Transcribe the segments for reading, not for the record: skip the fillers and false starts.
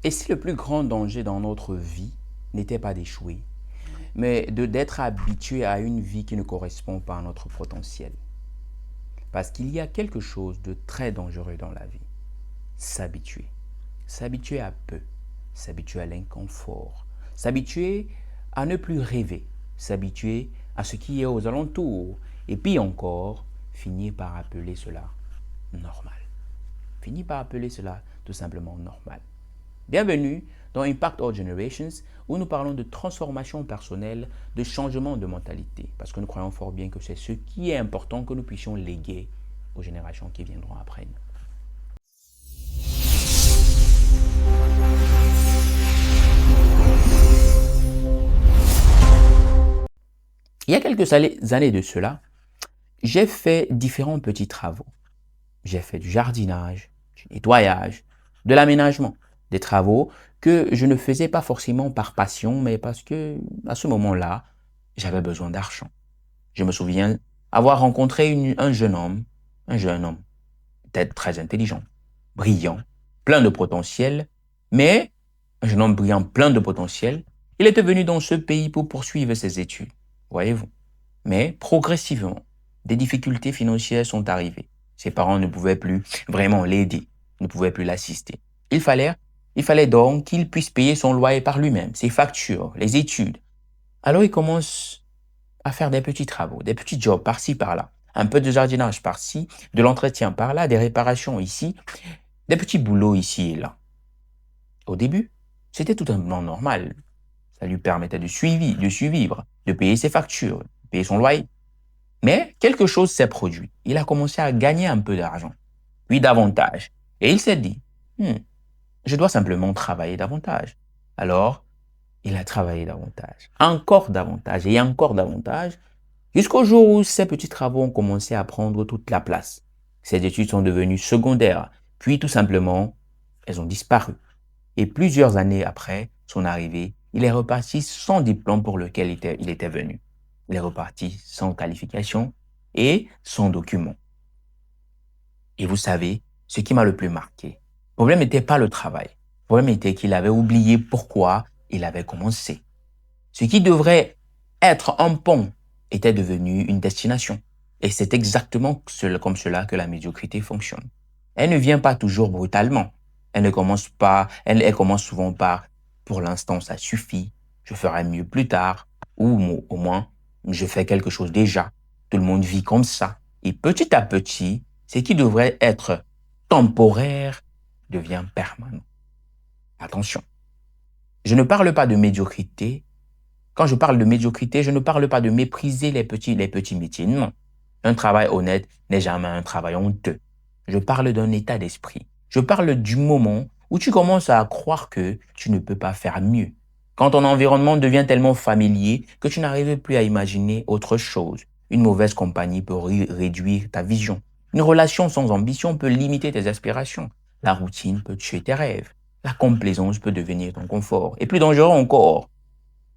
Et si le plus grand danger dans notre vie n'était pas d'échouer, mais d'être habitué à une vie qui ne correspond pas à notre potentiel? Parce qu'il y a quelque chose de très dangereux dans la vie. S'habituer. S'habituer à peu. S'habituer à l'inconfort. S'habituer à ne plus rêver. S'habituer à ce qui est aux alentours. Et puis encore, finir par appeler cela normal. Finir par appeler cela tout simplement normal. Bienvenue dans Impact All Generations, où nous parlons de transformation personnelle, de changement de mentalité, parce que nous croyons fort bien que c'est ce qui est important que nous puissions léguer aux générations qui viendront après nous. Il y a quelques années de cela, j'ai fait différents petits travaux. J'ai fait du jardinage, du nettoyage, de l'aménagement, des travaux que je ne faisais pas forcément par passion, mais parce que à ce moment-là, j'avais besoin d'argent. Je me souviens avoir rencontré un jeune homme, peut-être très intelligent, brillant, plein de potentiel, mais un jeune homme brillant, plein de potentiel. Il était venu dans ce pays pour poursuivre ses études, voyez-vous. Mais progressivement, des difficultés financières sont arrivées. Ses parents ne pouvaient plus vraiment l'aider, ne pouvaient plus l'assister. Il fallait, il fallait donc qu'il puisse payer son loyer par lui-même, ses factures, les études. Alors il commence à faire des petits travaux, des petits jobs par-ci, par-là. Un peu de jardinage par-ci, de l'entretien par-là, des réparations ici, des petits boulots ici et là. Au début, c'était tout un plan normal. Ça lui permettait de suivre, de payer ses factures, de payer son loyer. Mais quelque chose s'est produit. Il a commencé à gagner un peu d'argent, puis davantage. Et il s'est dit, je dois simplement travailler davantage. Alors, il a travaillé davantage, et encore davantage, jusqu'au jour où ces petits travaux ont commencé à prendre toute la place. Ses études sont devenues secondaires, puis tout simplement, elles ont disparu. Et plusieurs années après son arrivée, il est reparti sans diplôme pour lequel il était venu. Il est reparti sans qualification et sans document. Et vous savez, ce qui m'a le plus marqué, le problème n'était pas le travail. Le problème était qu'il avait oublié pourquoi il avait commencé. Ce qui devrait être un pont était devenu une destination. Et c'est exactement comme cela que la médiocrité fonctionne. Elle ne vient pas toujours brutalement. Elle commence souvent par, pour l'instant, ça suffit, je ferai mieux plus tard, ou au moins, je fais quelque chose déjà. Tout le monde vit comme ça. Et petit à petit, ce qui devrait être temporaire devient permanent. Attention. Je ne parle pas de médiocrité. Quand je parle de médiocrité, je ne parle pas de mépriser les petits métiers. Non. Un travail honnête n'est jamais un travail honteux. Je parle d'un état d'esprit. Je parle du moment où tu commences à croire que tu ne peux pas faire mieux. Quand ton environnement devient tellement familier que tu n'arrives plus à imaginer autre chose. Une mauvaise compagnie peut réduire ta vision. Une relation sans ambition peut limiter tes aspirations. La routine peut tuer tes rêves. La complaisance peut devenir ton confort. Et plus dangereux encore,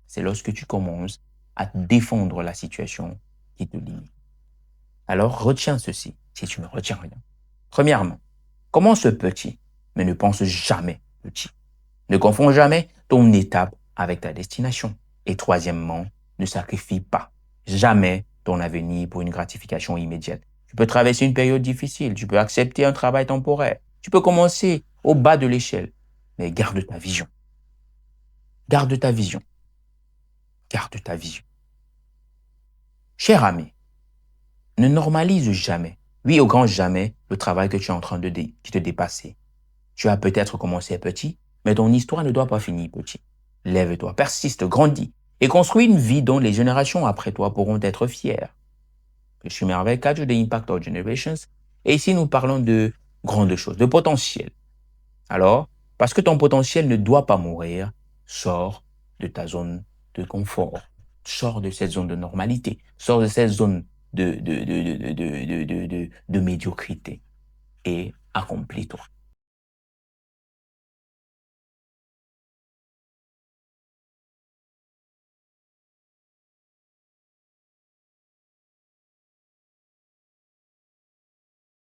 c'est lorsque tu commences à défendre la situation qui te limite. Alors retiens ceci, si tu ne retiens rien. Premièrement, commence petit, mais ne pense jamais petit. Ne confonds jamais ton étape avec ta destination. Et troisièmement, ne sacrifie pas jamais ton avenir pour une gratification immédiate. Tu peux traverser une période difficile, tu peux accepter un travail temporaire, tu peux commencer au bas de l'échelle, mais garde ta vision. Garde ta vision. Garde ta vision. Cher ami, ne normalise jamais, oui au grand jamais, le travail que tu es en train de te dépasser. Tu as peut-être commencé petit, mais ton histoire ne doit pas finir petit. Lève-toi, persiste, grandis et construis une vie dont les générations après toi pourront être fières. Je suis Merveille Kadjo de Impact All Generations et ici nous parlons de grandes choses, de potentiel. Alors, parce que ton potentiel ne doit pas mourir, sors de ta zone de confort, sors de cette zone de normalité, sors de cette zone de médiocrité et accomplis-toi.